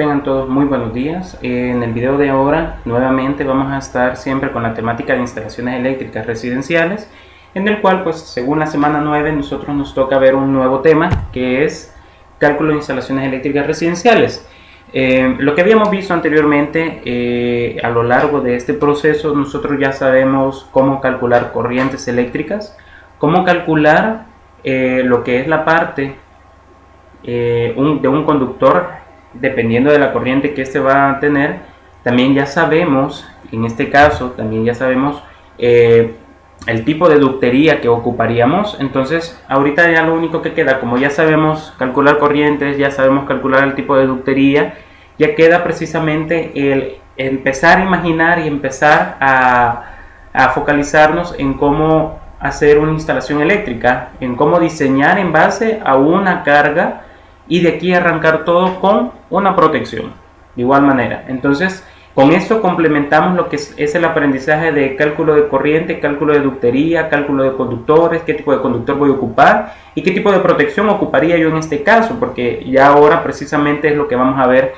Tengan todos muy buenos días. En el video de ahora nuevamente vamos a estar siempre con la temática de instalaciones eléctricas residenciales, en el cual pues según la semana 9 nosotros nos toca ver un nuevo tema que es cálculo de instalaciones eléctricas residenciales. Lo que habíamos visto anteriormente, a lo largo de este proceso nosotros ya sabemos cómo calcular corrientes eléctricas, cómo calcular lo que es la parte de un conductor dependiendo de la corriente que este va a tener. También ya sabemos, en este caso, también ya sabemos el tipo de ductería que ocuparíamos. Entonces, ahorita ya lo único que queda, como ya sabemos calcular corrientes, ya sabemos calcular el tipo de ductería, ya queda precisamente el empezar a imaginar y empezar a focalizarnos en cómo hacer una instalación eléctrica, en cómo diseñar en base a una carga y de aquí arrancar todo con una protección de igual manera. Entonces con esto complementamos lo que es el aprendizaje de cálculo de corriente, cálculo de ductería, cálculo de conductores, qué tipo de conductor voy a ocupar y qué tipo de protección ocuparía yo en este caso, porque ya ahora precisamente es lo que vamos a ver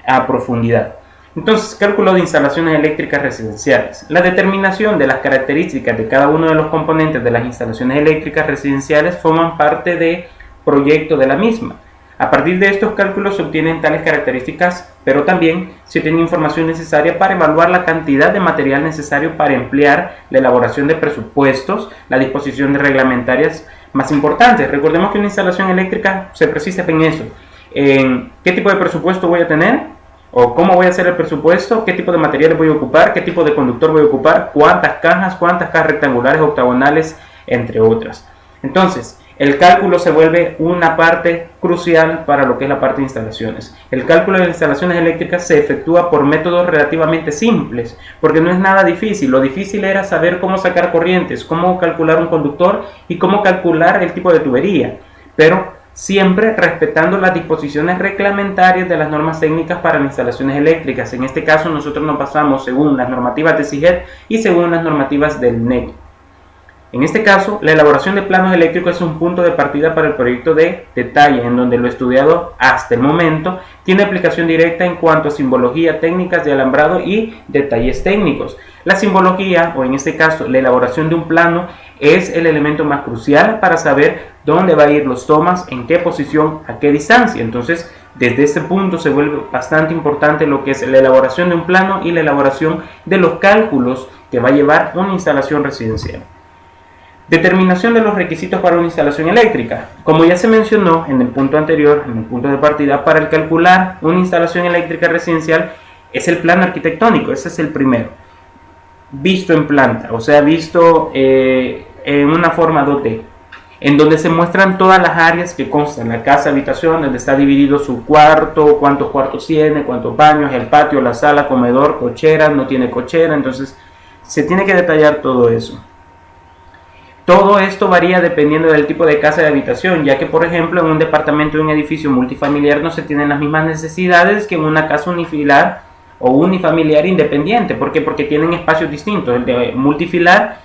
a profundidad. Entonces, cálculo de instalaciones eléctricas residenciales. La determinación de las características de cada uno de los componentes de las instalaciones eléctricas residenciales forman parte del proyecto de la misma. A partir de estos cálculos se obtienen tales características, pero también se tiene información necesaria para evaluar la cantidad de material necesario para emplear la elaboración de presupuestos, la disposición de reglamentarias más importantes. Recordemos que una instalación eléctrica se precisa en eso, en qué tipo de presupuesto voy a tener, o cómo voy a hacer el presupuesto, qué tipo de materiales voy a ocupar, qué tipo de conductor voy a ocupar, cuántas cajas rectangulares, octagonales, entre otras. Entonces, el cálculo se vuelve una parte crucial para lo que es la parte de instalaciones. El cálculo de instalaciones eléctricas se efectúa por métodos relativamente simples, porque no es nada difícil. Lo difícil era saber cómo sacar corrientes, cómo calcular un conductor y cómo calcular el tipo de tubería, pero siempre respetando las disposiciones reglamentarias de las normas técnicas para las instalaciones eléctricas. En este caso nosotros nos basamos según las normativas de SIGET y según las normativas del NEC. En este caso, la elaboración de planos eléctricos es un punto de partida para el proyecto de detalle, en donde lo estudiado hasta el momento tiene aplicación directa en cuanto a simbología, técnicas de alambrado y detalles técnicos. La simbología, o en este caso la elaboración de un plano, es el elemento más crucial para saber dónde va a ir los tomas, en qué posición, a qué distancia. Entonces, desde este punto se vuelve bastante importante lo que es la elaboración de un plano y la elaboración de los cálculos que va a llevar una instalación residencial. Determinación de los requisitos para una instalación eléctrica. Como ya se mencionó en el punto anterior, en el punto de partida, para el calcular una instalación eléctrica residencial es el plano arquitectónico. Ese es el primero, visto en planta, o sea, visto en una forma 2D, en donde se muestran todas las áreas que constan la casa habitación, donde está dividido su cuarto, cuántos cuartos tiene, cuántos baños, el patio, la sala, comedor, cochera, no tiene cochera. Entonces se tiene que detallar todo eso. Todo esto varía dependiendo del tipo de casa de habitación, ya que por ejemplo en un departamento de un edificio multifamiliar no se tienen las mismas necesidades que en una casa unifamiliar o unifamiliar independiente. ¿Por qué? Porque tienen espacios distintos. El de multifamiliar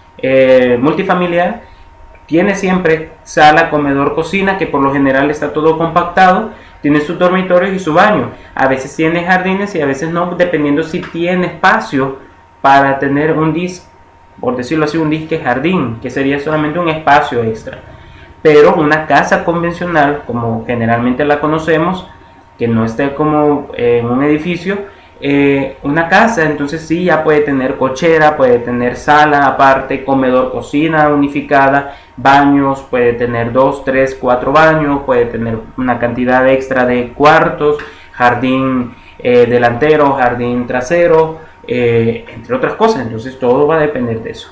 tiene siempre sala, comedor, cocina, que por lo general está todo compactado, tiene sus dormitorios y su baño. A veces tiene jardines y a veces no, dependiendo si tiene espacio para tener un disco, por decirlo así, un disque jardín, que sería solamente un espacio extra. Pero una casa convencional, como generalmente la conocemos, que no esté como en un edificio, una casa, entonces sí, ya puede tener cochera, puede tener sala aparte, comedor, cocina unificada, baños, puede tener 2, 3, 4 baños, puede tener una cantidad extra de cuartos, jardín delantero, jardín trasero, entre otras cosas. Entonces todo va a depender de eso.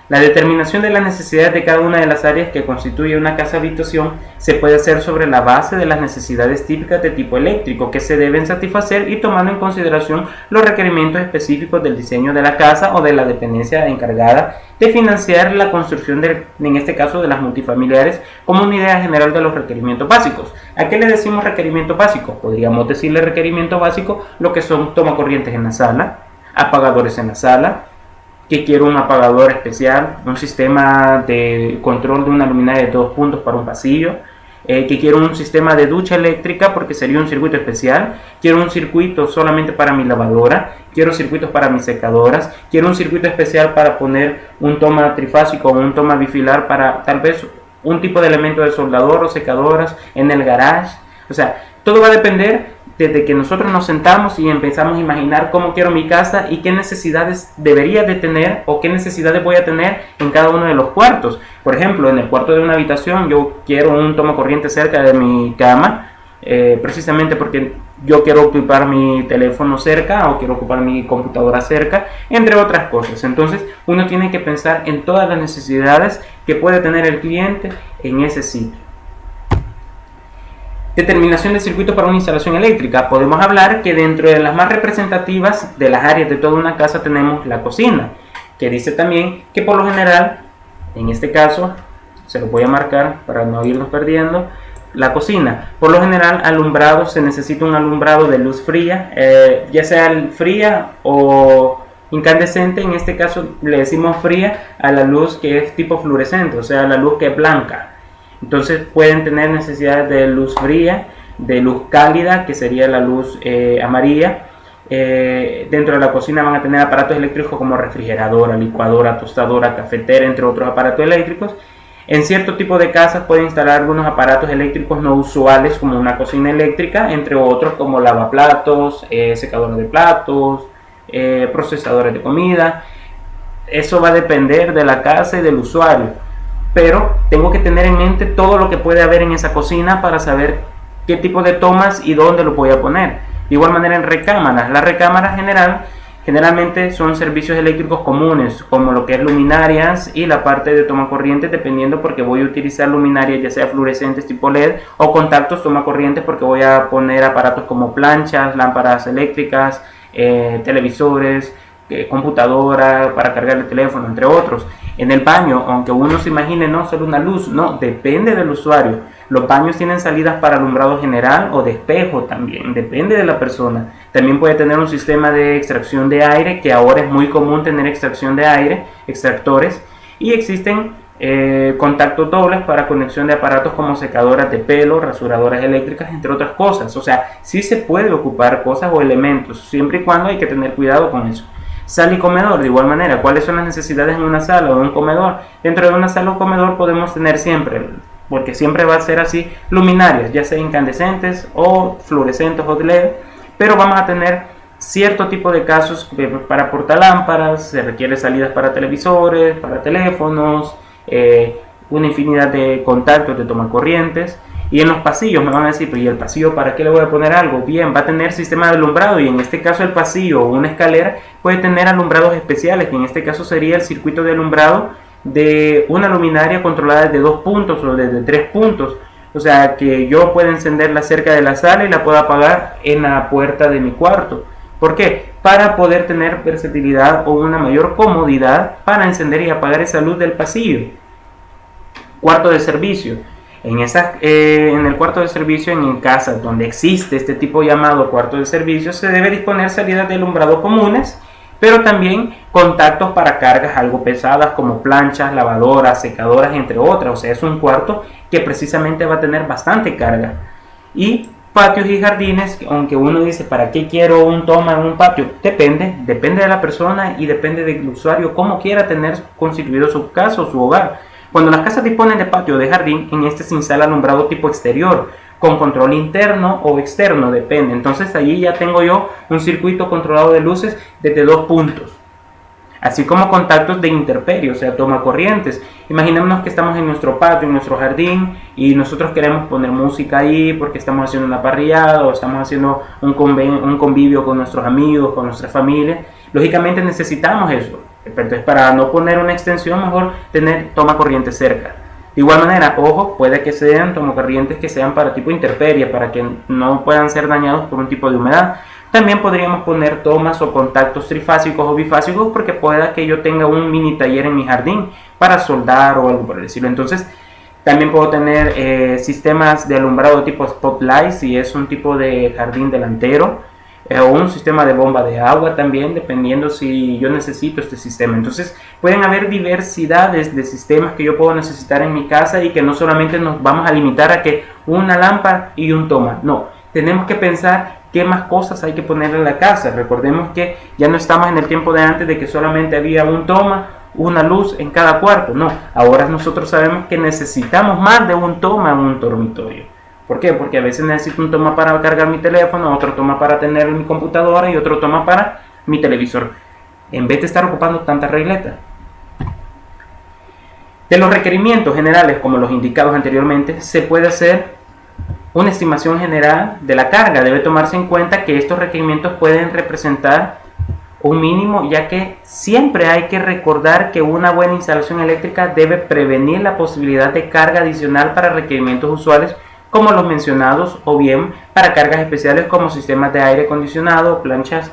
La determinación de las necesidades de cada una de las áreas que constituye una casa habitación se puede hacer sobre la base de las necesidades típicas de tipo eléctrico que se deben satisfacer y tomando en consideración los requerimientos específicos del diseño de la casa o de la dependencia encargada de financiar la construcción en este caso de las multifamiliares, como una idea general de los requerimientos básicos. ¿A qué le decimos requerimiento básico? Podríamos decirle requerimiento básico lo que son tomacorrientes en la sala, apagadores en la sala, que quiero un apagador especial, un sistema de control de una luminaria de 2 puntos para un pasillo, que quiero un sistema de ducha eléctrica porque sería un circuito especial, quiero un circuito solamente para mi lavadora, quiero circuitos para mis secadoras, quiero un circuito especial para poner un toma trifásico o un toma bifilar para tal vez un tipo de elemento de soldador o secadoras en el garage. O sea, todo va a depender desde que nosotros nos sentamos y empezamos a imaginar cómo quiero mi casa y qué necesidades debería de tener o qué necesidades voy a tener en cada uno de los cuartos. Por ejemplo, en el cuarto de una habitación yo quiero un tomacorriente cerca de mi cama, precisamente porque yo quiero ocupar mi teléfono cerca o quiero ocupar mi computadora cerca, entre otras cosas. Entonces uno tiene que pensar en todas las necesidades que puede tener el cliente en ese sitio. Determinación de circuitos para una instalación eléctrica. Podemos hablar que dentro de las más representativas de las áreas de toda una casa tenemos la cocina, que dice también que por lo general, en este caso, se lo voy a marcar para no irnos perdiendo, la cocina. Por lo general, alumbrado, se necesita un alumbrado de luz fría, ya sea fría o incandescente. En este caso le decimos fría a la luz que es tipo fluorescente, o sea, la luz que es blanca. Entonces pueden tener necesidades de luz fría, de luz cálida, que sería la luz amarilla. Dentro de la cocina van a tener aparatos eléctricos como refrigeradora, licuadora, tostadora, cafetera, entre otros aparatos eléctricos. En cierto tipo de casas pueden instalar algunos aparatos eléctricos no usuales como una cocina eléctrica, entre otros como lavaplatos, secadores de platos, procesadores de comida. Eso va a depender de la casa y del usuario. Pero tengo que tener en mente todo lo que puede haber en esa cocina para saber qué tipo de tomas y dónde lo voy a poner. De igual manera en recámaras. Las recámaras generalmente son servicios eléctricos comunes, como lo que es luminarias y la parte de toma corriente, dependiendo porque voy a utilizar luminarias ya sea fluorescentes tipo LED o contactos toma corriente porque voy a poner aparatos como planchas, lámparas eléctricas, televisores, computadora para cargar el teléfono, entre otros. En el baño, aunque uno se imagine no solo una luz, no, depende del usuario. Los baños tienen salidas para alumbrado general o de espejo también, depende de la persona. También puede tener un sistema de extracción de aire, que ahora es muy común tener extracción de aire, extractores, y existen contactos dobles para conexión de aparatos como secadoras de pelo, rasuradoras eléctricas, entre otras cosas. O sea, sí se puede ocupar cosas o elementos, siempre y cuando hay que tener cuidado con eso. Sala y comedor, de igual manera, ¿cuáles son las necesidades en una sala o en un comedor? Dentro de una sala o comedor podemos tener siempre, porque siempre va a ser así, luminarias, ya sea incandescentes o fluorescentes o LED, pero vamos a tener cierto tipo de casos para portalámparas, se requiere salidas para televisores, para teléfonos, una infinidad de contactos de tomacorrientes. Y en los pasillos me van a decir, pero ¿y el pasillo para qué le voy a poner algo? Bien, va a tener sistema de alumbrado, y en este caso el pasillo o una escalera puede tener alumbrados especiales, que en este caso sería el circuito de alumbrado de una luminaria controlada desde 2 puntos o desde 3 puntos. O sea, que yo pueda encenderla cerca de la sala y la pueda apagar en la puerta de mi cuarto. ¿Por qué? Para poder tener versatilidad o una mayor comodidad para encender y apagar esa luz del pasillo. Cuarto de servicio. En el cuarto de servicio, en casas donde existe este tipo llamado cuarto de servicio, se debe disponer salidas de alumbrado comunes, pero también contactos para cargas algo pesadas como planchas, lavadoras, secadoras, entre otras. O sea, es un cuarto que precisamente va a tener bastante carga. Y patios y jardines, aunque uno dice, ¿para qué quiero un toma en un patio? Depende de la persona y depende del usuario, cómo quiera tener constituido su casa o su hogar. Cuando las casas disponen de patio o de jardín, en este se instala alumbrado tipo exterior, con control interno o externo, depende. Entonces allí ya tengo yo un circuito controlado de luces desde 2 puntos. Así como contactos de intemperie, o sea, toma corrientes. Imaginémonos que estamos en nuestro patio, en nuestro jardín, y nosotros queremos poner música ahí porque estamos haciendo una parrillada o estamos haciendo un convivio con nuestros amigos, con nuestra familia. Lógicamente necesitamos eso. Entonces, para no poner una extensión, mejor tener toma corriente cerca. De igual manera, ojo, puede que sean tomacorrientes que sean para tipo intemperie, para que no puedan ser dañados por un tipo de humedad. También podríamos poner tomas o contactos trifásicos o bifásicos, porque pueda que yo tenga un mini taller en mi jardín para soldar o algo por el estilo. Entonces, también puedo tener sistemas de alumbrado tipo spotlight, si es un tipo de jardín delantero. o un sistema de bomba de agua también, dependiendo si yo necesito este sistema. Entonces pueden haber diversidades de sistemas que yo puedo necesitar en mi casa y que no solamente nos vamos a limitar a que una lámpara y un toma. No, tenemos que pensar qué más cosas hay que poner en la casa. Recordemos que ya no estamos en el tiempo de antes de que solamente había un toma, una luz en cada cuarto. No, ahora nosotros sabemos que necesitamos más de un toma en un dormitorio. ¿Por qué? Porque a veces necesito un toma para cargar mi teléfono, otro toma para tener mi computadora y otro toma para mi televisor, en vez de estar ocupando tanta regleta. De los requerimientos generales, como los indicados anteriormente, se puede hacer una estimación general de la carga. Debe tomarse en cuenta que estos requerimientos pueden representar un mínimo, ya que siempre hay que recordar que una buena instalación eléctrica debe prevenir la posibilidad de carga adicional para requerimientos usuales como los mencionados, o bien para cargas especiales como sistemas de aire acondicionado, planchas,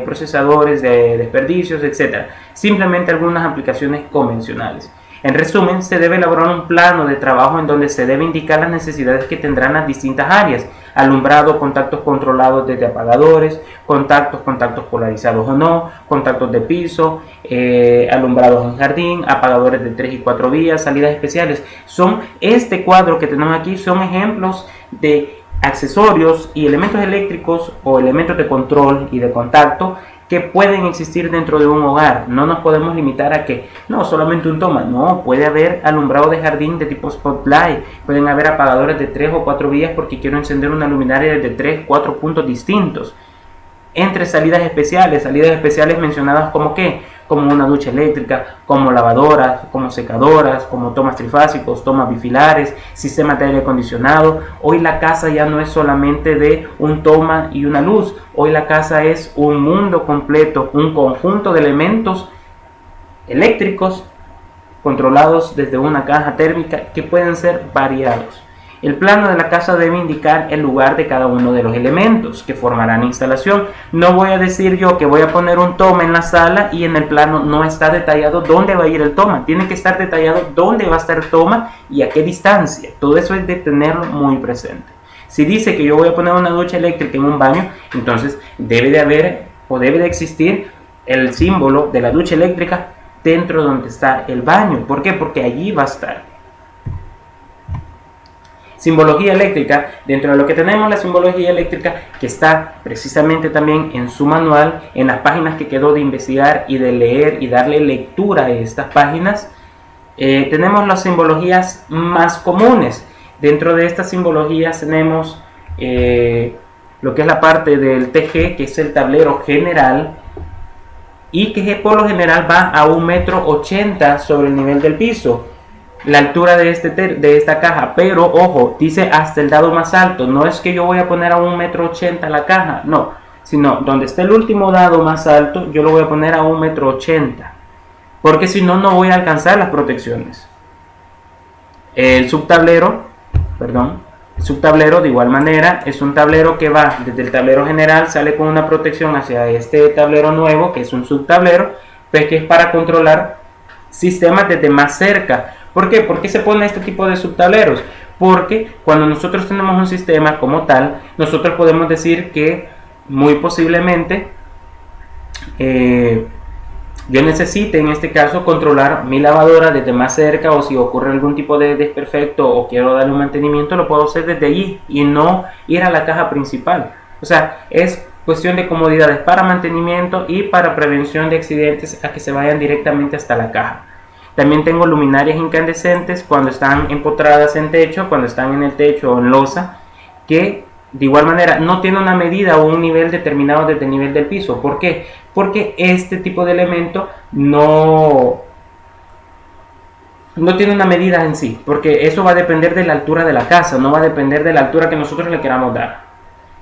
procesadores de desperdicios, etc. Simplemente algunas aplicaciones convencionales. En resumen, se debe elaborar un plano de trabajo en donde se debe indicar las necesidades que tendrán las distintas áreas: alumbrado, contactos controlados desde apagadores, contactos polarizados o no, contactos de piso, alumbrados en jardín, apagadores de 3 y 4 vías, salidas especiales. Este cuadro que tenemos aquí son ejemplos de accesorios y elementos eléctricos o elementos de control y de contacto que pueden existir dentro de un hogar. No nos podemos limitar a que no, solamente un toma. No, puede haber alumbrado de jardín de tipo spotlight, pueden haber apagadores de 3 o 4 vías porque quiero encender una luminaria de 3 o 4 puntos distintos. Entre salidas especiales mencionadas como ¿qué? Como una ducha eléctrica, como lavadoras, como secadoras, como tomas trifásicos, tomas bifilares, sistemas de aire acondicionado. Hoy la casa ya no es solamente de un toma y una luz. Hoy la casa es un mundo completo, un conjunto de elementos eléctricos controlados desde una caja térmica que pueden ser variados. El plano de la casa debe indicar el lugar de cada uno de los elementos que formarán la instalación. No voy a decir yo que voy a poner un toma en la sala y en el plano no está detallado dónde va a ir el toma. Tiene que estar detallado dónde va a estar el toma y a qué distancia. Todo eso es de tenerlo muy presente. Si dice que yo voy a poner una ducha eléctrica en un baño, entonces debe de haber o debe de existir el símbolo de la ducha eléctrica dentro donde está el baño. ¿Por qué? Porque allí va a estar. Simbología eléctrica. Dentro de lo que tenemos la simbología eléctrica, que está precisamente también en su manual, en las páginas que quedó de investigar y de leer y darle lectura a estas páginas, tenemos las simbologías más comunes. Dentro de estas simbologías tenemos lo que es la parte del TG, que es el tablero general, y que por lo general va a 1,80 m sobre el nivel del piso. La altura de esta caja, pero ojo, dice hasta el dado más alto. No es que yo voy a poner a 1,80 m la caja, no, sino donde esté el último dado más alto, yo lo voy a poner a 1,80 m, porque si no, no voy a alcanzar las protecciones. El subtablero de igual manera es un tablero que va desde el tablero general, sale con una protección hacia este tablero nuevo, que es un subtablero, pues que es para controlar sistemas desde más cerca. ¿Por qué? ¿Por qué se pone este tipo de subtableros? Porque cuando nosotros tenemos un sistema como tal, nosotros podemos decir que muy posiblemente yo necesite en este caso controlar mi lavadora desde más cerca, o si ocurre algún tipo de desperfecto o quiero darle un mantenimiento, lo puedo hacer desde allí y no ir a la caja principal. O sea, es cuestión de comodidades para mantenimiento y para prevención de accidentes a que se vayan directamente hasta la caja. También tengo luminarias incandescentes cuando están empotradas en techo, cuando están en el techo o en losa, que de igual manera no tiene una medida o un nivel determinado desde el nivel del piso. ¿Por qué? Porque este tipo de elemento no tiene una medida en sí, porque eso va a depender de la altura de la casa, no va a depender de la altura que nosotros le queramos dar.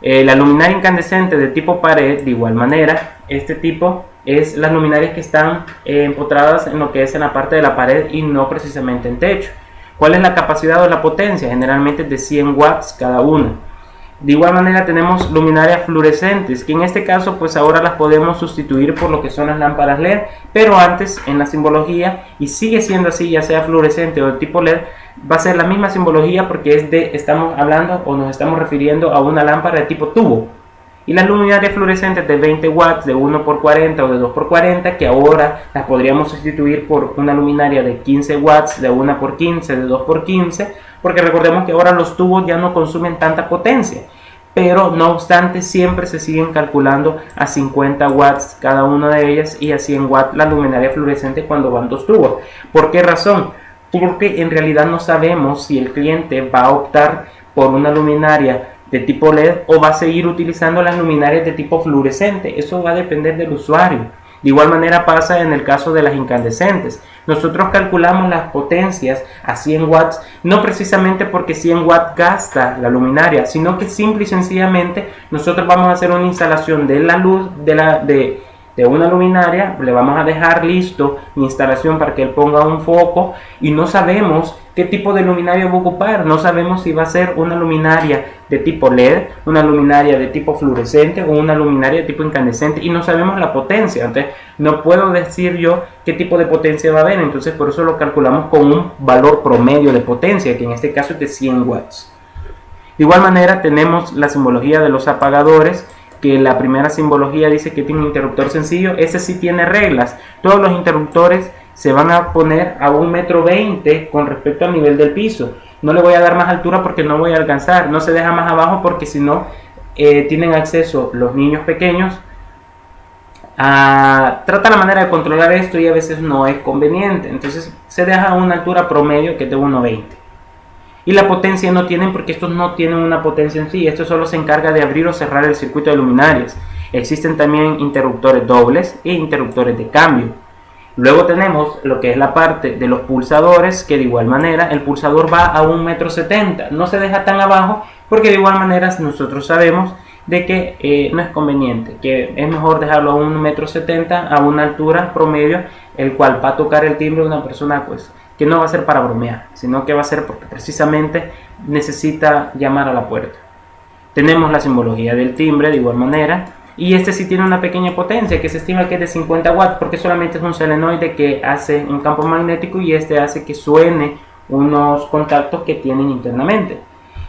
La luminaria incandescente de tipo pared, de igual manera, este tipo es las luminarias que están empotradas en lo que es en la parte de la pared y no precisamente en techo. ¿Cuál es la capacidad o la potencia? Generalmente es de 100 watts cada una. De igual manera tenemos luminarias fluorescentes, que en este caso pues ahora las podemos sustituir por lo que son las lámparas LED, pero antes en la simbología, y sigue siendo así, ya sea fluorescente o de tipo LED, va a ser la misma simbología porque estamos hablando o nos estamos refiriendo a una lámpara de tipo tubo. Y las luminarias fluorescentes de 20 watts, de 1x40 o de 2x40, que ahora las podríamos sustituir por una luminaria de 15 watts, de 1x15, de 2x15, porque recordemos que ahora los tubos ya no consumen tanta potencia. Pero no obstante siempre se siguen calculando a 50 watts cada una de ellas y a 100 watts la luminaria fluorescente cuando van dos tubos. ¿Por qué razón? Porque en realidad no sabemos si el cliente va a optar por una luminaria de tipo LED o va a seguir utilizando las luminarias de tipo fluorescente. Eso va a depender del usuario. De igual manera pasa en el caso de las incandescentes. Nosotros calculamos las potencias a 100 watts, no precisamente porque 100 watts gasta la luminaria, sino que simple y sencillamente nosotros vamos a hacer una instalación de la luz de una luminaria, le vamos a dejar listo mi instalación para que él ponga un foco y no sabemos qué tipo de luminaria va a ocupar, no sabemos si va a ser una luminaria de tipo LED, una luminaria de tipo fluorescente o una luminaria de tipo incandescente y no sabemos la potencia, entonces no puedo decir yo qué tipo de potencia va a haber, entonces por eso lo calculamos con un valor promedio de potencia, que en este caso es de 100 watts. De igual manera tenemos la simbología de los apagadores, que la primera simbología dice que tiene un interruptor sencillo. Ese sí tiene reglas. Todos los interruptores se van a poner a 1,20 m con respecto al nivel del piso. No le voy a dar más altura porque no voy a alcanzar. No se deja más abajo porque si no tienen acceso los niños pequeños. Trata la manera de controlar esto y a veces no es conveniente. Entonces se deja a una altura promedio que es de 1,20 m. Y la potencia no tienen porque estos no tienen una potencia en sí, esto solo se encarga de abrir o cerrar el circuito de luminarias. Existen también interruptores dobles e interruptores de cambio. Luego tenemos lo que es la parte de los pulsadores, que de igual manera el pulsador va a 1,70 m, no se deja tan abajo porque de igual manera nosotros sabemos de que no es conveniente, que es mejor dejarlo a 1,70 m a una altura promedio, el cual va a tocar el timbre de una persona pues que no va a ser para bromear, sino que va a ser porque precisamente necesita llamar a la puerta. Tenemos la simbología del timbre de igual manera, y este sí tiene una pequeña potencia que se estima que es de 50 watts porque solamente es un solenoide que hace un campo magnético y este hace que suene unos contactos que tienen internamente.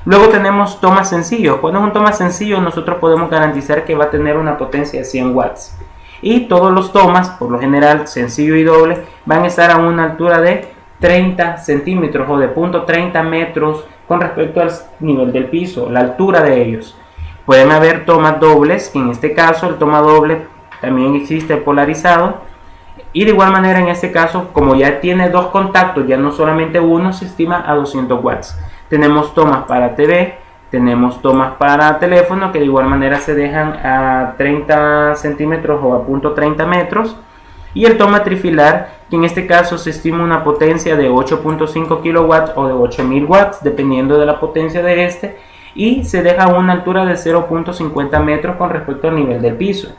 Luego tenemos tomas sencillos. Cuando es un toma sencillo nosotros podemos garantizar que va a tener una potencia de 100 watts. Y todos los tomas, por lo general sencillo y doble, van a estar a una altura de 30 centímetros o de punto 30 metros con respecto al nivel del piso, la altura de ellos. Pueden haber tomas dobles, que en este caso el toma doble también existe polarizado, y de igual manera en este caso, como ya tiene dos contactos, ya no solamente uno, se estima a 200 watts. Tenemos tomas para TV, tenemos tomas para teléfono que de igual manera se dejan a 30 centímetros o a punto 30 metros. Y el toma trifilar, que en este caso se estima una potencia de 8.5 kilowatts o de 8000 watts, dependiendo de la potencia de este, y se deja a una altura de 0.50 metros con respecto al nivel del piso.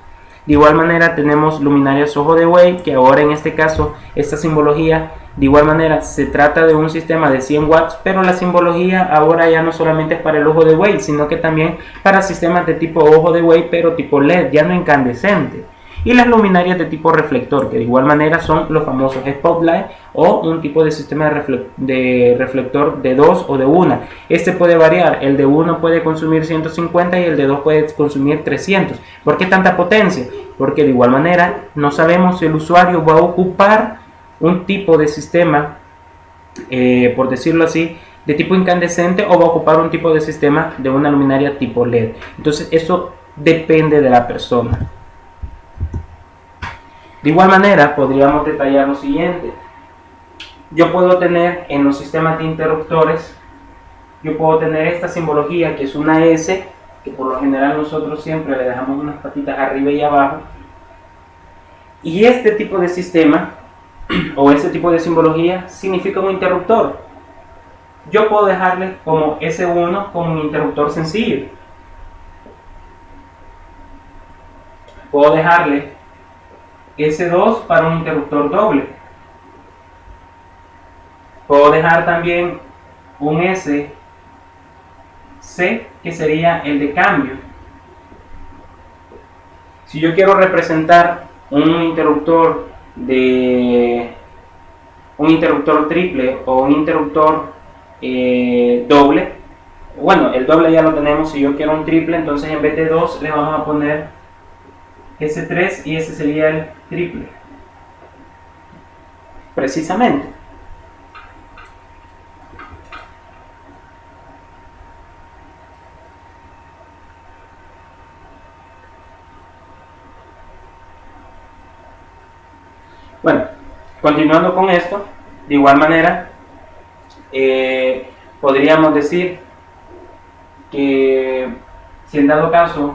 De igual manera tenemos luminarias ojo de buey, que ahora en este caso, esta simbología, de igual manera se trata de un sistema de 100 watts, pero la simbología ahora ya no solamente es para el ojo de buey, sino que también para sistemas de tipo ojo de buey, pero tipo LED, ya no incandescente. Y las luminarias de tipo reflector, que de igual manera son los famosos spotlight o un tipo de sistema de reflector de 2 o de 1. Este puede variar, el de 1 puede consumir 150 y el de 2 puede consumir 300. ¿Por qué tanta potencia? Porque de igual manera no sabemos si el usuario va a ocupar un tipo de sistema, por decirlo así, de tipo incandescente o va a ocupar un tipo de sistema de una luminaria tipo LED. Entonces eso depende de la persona. De igual manera podríamos detallar lo siguiente. Yo puedo tener en los sistemas de interruptores, yo puedo tener esta simbología que es una S, que por lo general nosotros siempre le dejamos unas patitas arriba y abajo. Y este tipo de sistema o este tipo de simbología significa un interruptor. Yo puedo dejarle como S1 como un interruptor sencillo. Puedo dejarle S2 para un interruptor doble. Puedo dejar también un SC, que sería el de cambio. Si yo quiero representar un interruptor triple o un interruptor doble, bueno, el el doble ya lo tenemos. Si yo quiero un triple, entonces en vez de 2 le vamos a poner ese 3 y ese sería el triple. Precisamente. Bueno, continuando con esto, de igual manera, podríamos decir que si en dado caso,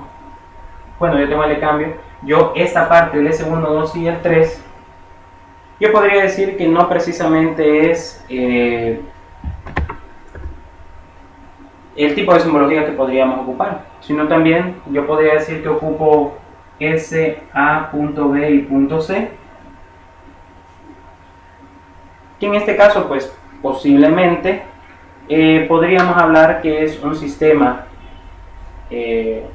bueno, yo tengo el cambio, yo esta parte del S1, 2 y el 3, yo podría decir que no precisamente es el tipo de simbología que podríamos ocupar, sino también yo podría decir que ocupo S, A, punto B y punto C, que en este caso pues posiblemente podríamos hablar que es un sistema de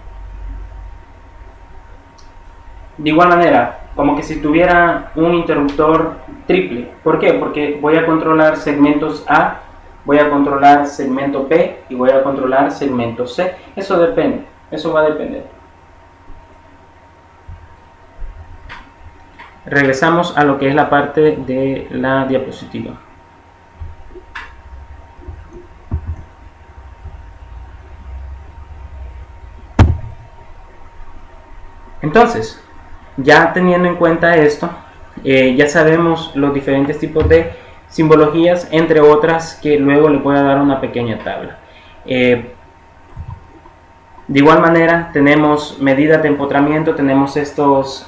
igual manera, como que si tuviera un interruptor triple. ¿Por qué? Porque voy a controlar segmentos A, voy a controlar segmento B y voy a controlar segmento C. Eso depende, eso va a depender. Regresamos a lo que es la parte de la diapositiva. Entonces, ya teniendo en cuenta esto, ya sabemos los diferentes tipos de simbologías, entre otras que luego les voy a dar una pequeña tabla. De igual manera tenemos medida de empotramiento, tenemos estos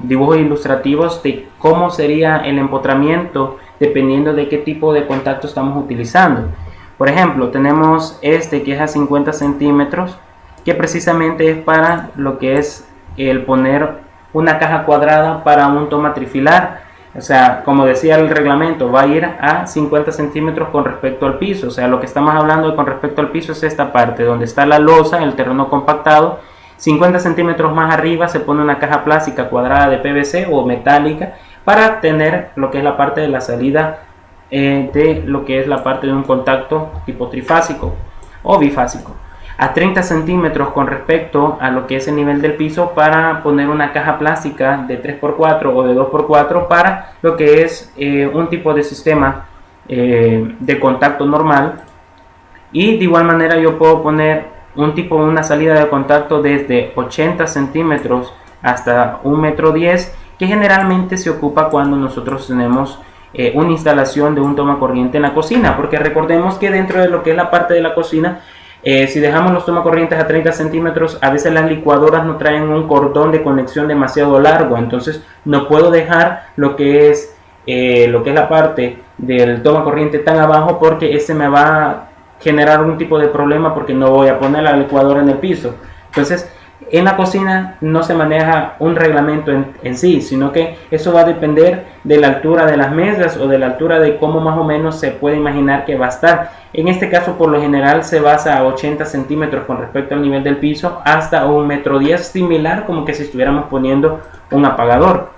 dibujos ilustrativos de cómo sería el empotramiento dependiendo de qué tipo de contacto estamos utilizando. Por ejemplo, tenemos este que es a 50 centímetros, que precisamente es para lo que es el poner una caja cuadrada para un toma trifilar. O sea, como decía el reglamento, va a ir a 50 centímetros con respecto al piso. O sea, lo que estamos hablando con respecto al piso es esta parte, donde está la losa, el terreno compactado. 50 centímetros más arriba se pone una caja plástica cuadrada de PVC o metálica para tener lo que es la parte de la salida de lo que es la parte de un contacto tipo trifásico o bifásico. A 30 centímetros con respecto a lo que es el nivel del piso para poner una caja plástica de 3x4 o de 2x4 para lo que es un tipo de sistema de contacto normal. Y de igual manera yo puedo poner una salida de contacto desde 80 centímetros hasta 1,10 m, que generalmente se ocupa cuando nosotros tenemos una instalación de un toma corriente en la cocina, porque recordemos que dentro de lo que es la parte de la cocina, si dejamos los tomacorrientes a 30 centímetros, a veces las licuadoras no traen un cordón de conexión demasiado largo, entonces no puedo dejar lo que es la parte del tomacorriente tan abajo, porque ese me va a generar algún tipo de problema porque no voy a poner la licuadora en el piso. Entonces en la cocina no se maneja un reglamento en sí, sino que eso va a depender de la altura de las mesas o de la altura de cómo más o menos se puede imaginar que va a estar. En este caso, por lo general, se basa a 80 centímetros con respecto al nivel del piso hasta 1,10 m, similar como que si estuviéramos poniendo un apagador.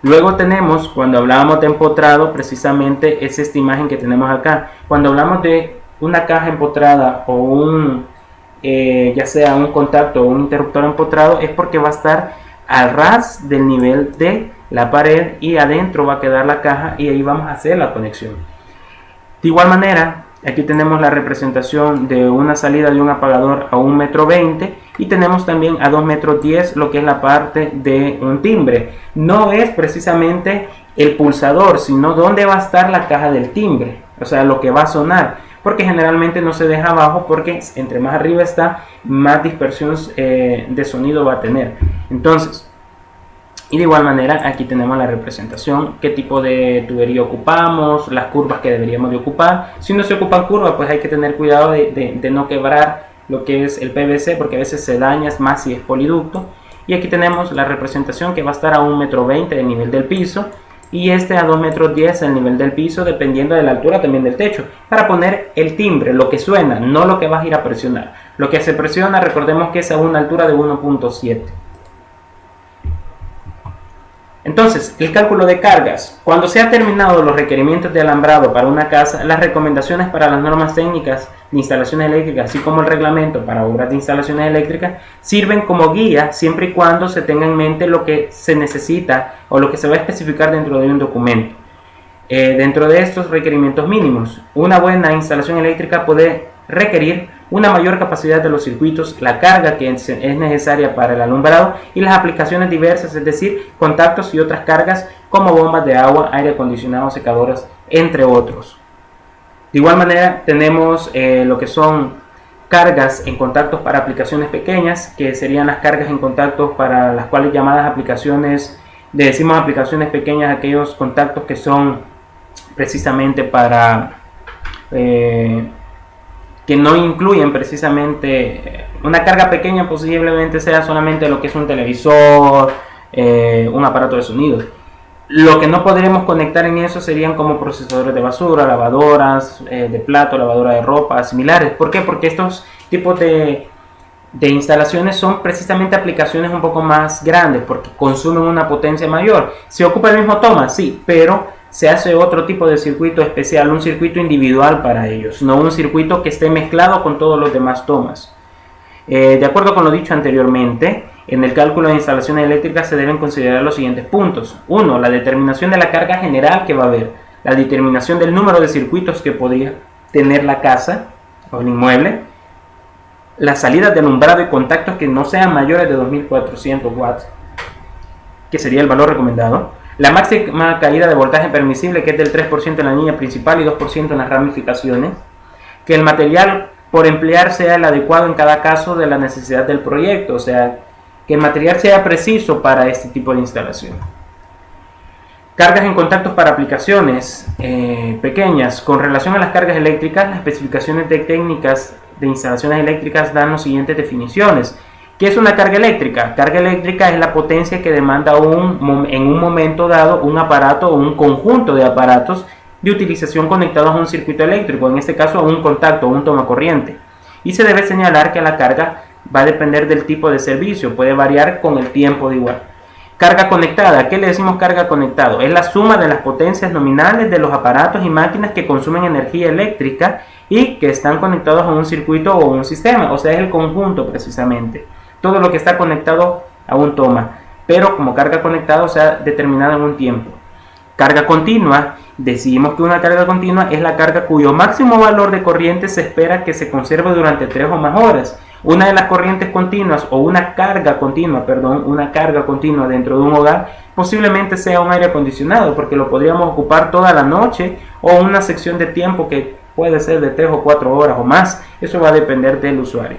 Luego tenemos, cuando hablábamos de empotrado, precisamente es esta imagen que tenemos acá. Cuando hablamos de una caja empotrada o ya sea un contacto o un interruptor empotrado, es porque va a estar al ras del nivel de la pared y adentro va a quedar la caja y ahí vamos a hacer la conexión. De igual manera, aquí tenemos la representación de una salida de un apagador a 1,20 m y tenemos también a 2,10 m lo que es la parte de un timbre. No es precisamente el pulsador, sino dónde va a estar la caja del timbre, o sea, lo que va a sonar, porque generalmente no se deja abajo, porque entre más arriba está, más dispersión de sonido va a tener. Entonces, y de igual manera aquí tenemos la representación, qué tipo de tubería ocupamos, las curvas que deberíamos de ocupar. Si no se ocupan curvas, pues hay que tener cuidado de no quebrar lo que es el PVC, porque a veces se daña más si es poliducto. Y aquí tenemos la representación que va a estar a 1,20 m del nivel del piso, y este a 2,10 m el nivel del piso, dependiendo de la altura también del techo, para poner el timbre, lo que suena, no lo que vas a ir a presionar. Lo que se presiona, recordemos que es a una altura de 1,7. Entonces, el cálculo de cargas. Cuando se han terminado los requerimientos de alambrado para una casa, las recomendaciones para las normas técnicas de instalaciones eléctricas, así como el reglamento para obras de instalaciones eléctricas, sirven como guía siempre y cuando se tenga en mente lo que se necesita o lo que se va a especificar dentro de un documento. Dentro de estos requerimientos mínimos, una buena instalación eléctrica puede requerir una mayor capacidad de los circuitos, la carga que es necesaria para el alumbrado y las aplicaciones diversas, es decir, contactos y otras cargas como bombas de agua, aire acondicionado, secadoras, entre otros. De igual manera tenemos lo que son cargas en contactos para aplicaciones pequeñas, que serían las cargas en contactos para las cuales llamadas aplicaciones, le decimos aplicaciones pequeñas, aquellos contactos que son precisamente para que no incluyen precisamente una carga pequeña, posiblemente sea solamente lo que es un televisor, un aparato de sonido. Lo que no podremos conectar en eso serían como procesadores de basura, lavadoras de plato, lavadora de ropa, similares. ¿Por qué? Porque estos tipos de instalaciones son precisamente aplicaciones un poco más grandes porque consumen una potencia mayor. ¿Se ocupa el mismo toma? Sí, pero se hace otro tipo de circuito especial, un circuito individual para ellos, no un circuito que esté mezclado con todos los demás tomas. De acuerdo con lo dicho anteriormente, en el cálculo de instalaciones eléctricas se deben considerar los siguientes puntos. 1. La determinación de la carga general que va a haber, la determinación del número de circuitos que podría tener la casa o el inmueble, las salidas de alumbrado y contactos que no sean mayores de 2400 watts, que sería el valor recomendado. La máxima caída de voltaje permisible, que es del 3% en la línea principal y 2% en las ramificaciones. Que el material por emplear sea el adecuado en cada caso de la necesidad del proyecto, o sea, que el material sea preciso para este tipo de instalación. Cargas en contactos para aplicaciones pequeñas. Con relación a las cargas eléctricas, las especificaciones de técnicas de instalaciones eléctricas dan las siguientes definiciones. ¿Qué es una carga eléctrica? Carga eléctrica es la potencia que demanda en un momento dado un aparato o un conjunto de aparatos de utilización conectados a un circuito eléctrico, en este caso a un contacto o un tomacorriente. Y se debe señalar que la carga va a depender del tipo de servicio, puede variar con el tiempo de igual. Carga conectada. ¿Qué le decimos carga conectado? Es la suma de las potencias nominales de los aparatos y máquinas que consumen energía eléctrica y que están conectados a un circuito o un sistema, o sea, es el conjunto precisamente. Todo lo que está conectado a un toma, pero como carga conectada, o sea, determinada en un tiempo. Carga continua. Decimos que una carga continua es la carga cuyo máximo valor de corriente se espera que se conserve durante 3 o más horas. Una de las corrientes continuas o una carga continua dentro de un hogar posiblemente sea un aire acondicionado, porque lo podríamos ocupar toda la noche o una sección de tiempo que puede ser de 3 o 4 horas o más. Eso va a depender del usuario.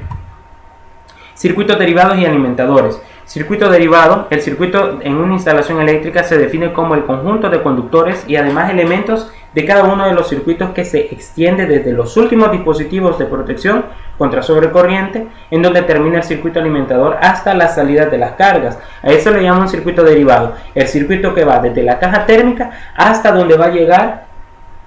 Circuitos derivados y alimentadores. Circuito derivado. El circuito en una instalación eléctrica se define como el conjunto de conductores y además elementos de cada uno de los circuitos que se extiende desde los últimos dispositivos de protección contra sobrecorriente, en donde termina el circuito alimentador, hasta las salidas de las cargas. A eso le llaman un circuito derivado. El circuito que va desde la caja térmica hasta donde va a llegar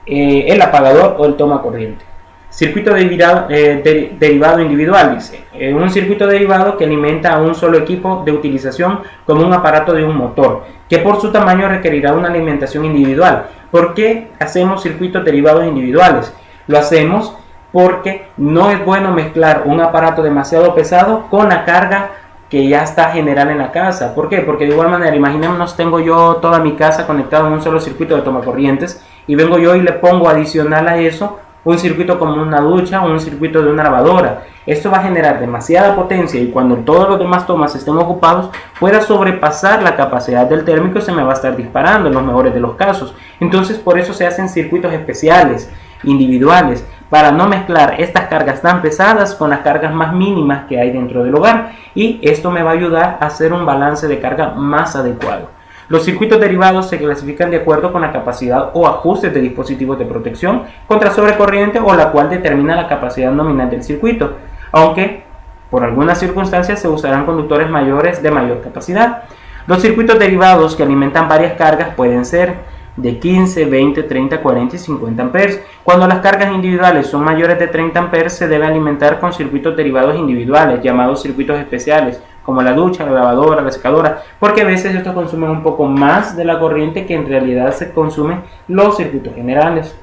el apagador o el toma corriente. Circuito derivado individual, dice. Un circuito derivado que alimenta a un solo equipo de utilización como un aparato de un motor, que por su tamaño requerirá una alimentación individual. ¿Por qué hacemos circuitos derivados individuales? Lo hacemos porque no es bueno mezclar un aparato demasiado pesado con la carga que ya está general en la casa. ¿Por qué? Porque de igual manera, imaginémonos, tengo yo toda mi casa conectada en un solo circuito de tomacorrientes y vengo yo y le pongo adicional a eso un circuito como una ducha o un circuito de una lavadora. Esto va a generar demasiada potencia y cuando todos los demás tomas estén ocupados pueda sobrepasar la capacidad del térmico y se me va a estar disparando en los mejores de los casos. Entonces por eso se hacen circuitos especiales, individuales, para no mezclar estas cargas tan pesadas con las cargas más mínimas que hay dentro del hogar, y esto me va a ayudar a hacer un balance de carga más adecuado. Los circuitos derivados se clasifican de acuerdo con la capacidad o ajustes de dispositivos de protección contra sobrecorriente, o la cual determina la capacidad nominal del circuito, aunque por algunas circunstancias se usarán conductores mayores de mayor capacidad. Los circuitos derivados que alimentan varias cargas pueden ser de 15, 20, 30, 40 y 50 amperes. Cuando las cargas individuales son mayores de 30 amperes, se debe alimentar con circuitos derivados individuales, llamados circuitos especiales, como la ducha, la lavadora, la secadora, porque a veces estos consumen un poco más de la corriente que en realidad se consumen los circuitos generales.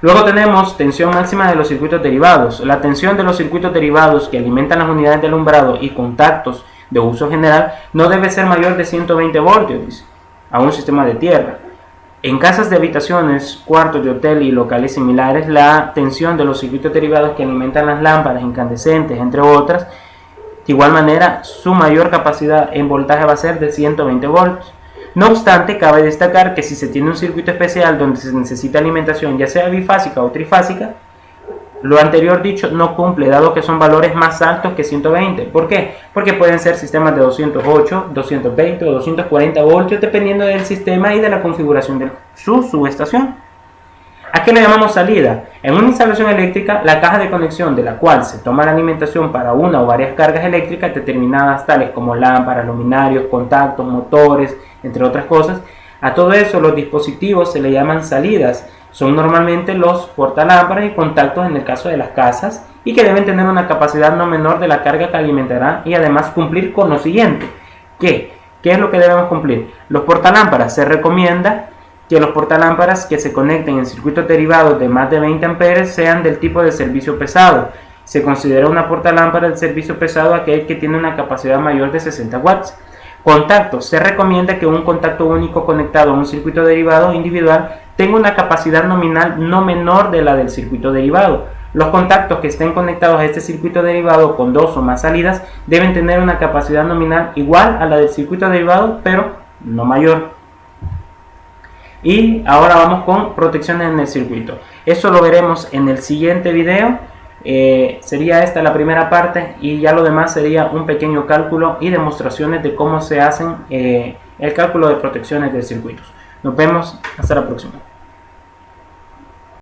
Luego tenemos tensión máxima de los circuitos derivados. La tensión de los circuitos derivados que alimentan las unidades de alumbrado y contactos de uso general no debe ser mayor de 120 voltios a un sistema de tierra. En casas de habitaciones, cuartos de hotel y locales similares, la tensión de los circuitos derivados que alimentan las lámparas incandescentes, entre otras, de igual manera, su mayor capacidad en voltaje va a ser de 120 voltios. No obstante, cabe destacar que si se tiene un circuito especial donde se necesita alimentación, ya sea bifásica o trifásica, lo anterior dicho no cumple, dado que son valores más altos que 120. ¿Por qué? Porque pueden ser sistemas de 208, 220 o 240 voltios dependiendo del sistema y de la configuración de su subestación. ¿A qué le llamamos salida? En una instalación eléctrica, la caja de conexión de la cual se toma la alimentación para una o varias cargas eléctricas determinadas, tales como lámparas, luminarios, contactos, motores, entre otras cosas, a todo eso los dispositivos se le llaman salidas. Son normalmente los portalámparas y contactos en el caso de las casas y que deben tener una capacidad no menor de la carga que alimentará y además cumplir con lo siguiente. ¿Qué es lo que debemos cumplir? Los portalámparas se recomienda que los portalámparas que se conecten en circuitos derivados de más de 20 amperes sean del tipo de servicio pesado. Se considera una portalámpara de servicio pesado aquel que tiene una capacidad mayor de 60 watts. Contactos. Se recomienda que un contacto único conectado a un circuito derivado individual tenga una capacidad nominal no menor de la del circuito derivado. Los contactos que estén conectados a este circuito derivado con dos o más salidas deben tener una capacidad nominal igual a la del circuito derivado, pero no mayor. Y ahora vamos con protecciones en el circuito. Eso lo veremos en el siguiente video. Sería esta la primera parte y ya lo demás sería un pequeño cálculo y demostraciones de cómo se hacen el cálculo de protecciones de circuitos. Nos vemos, hasta la próxima.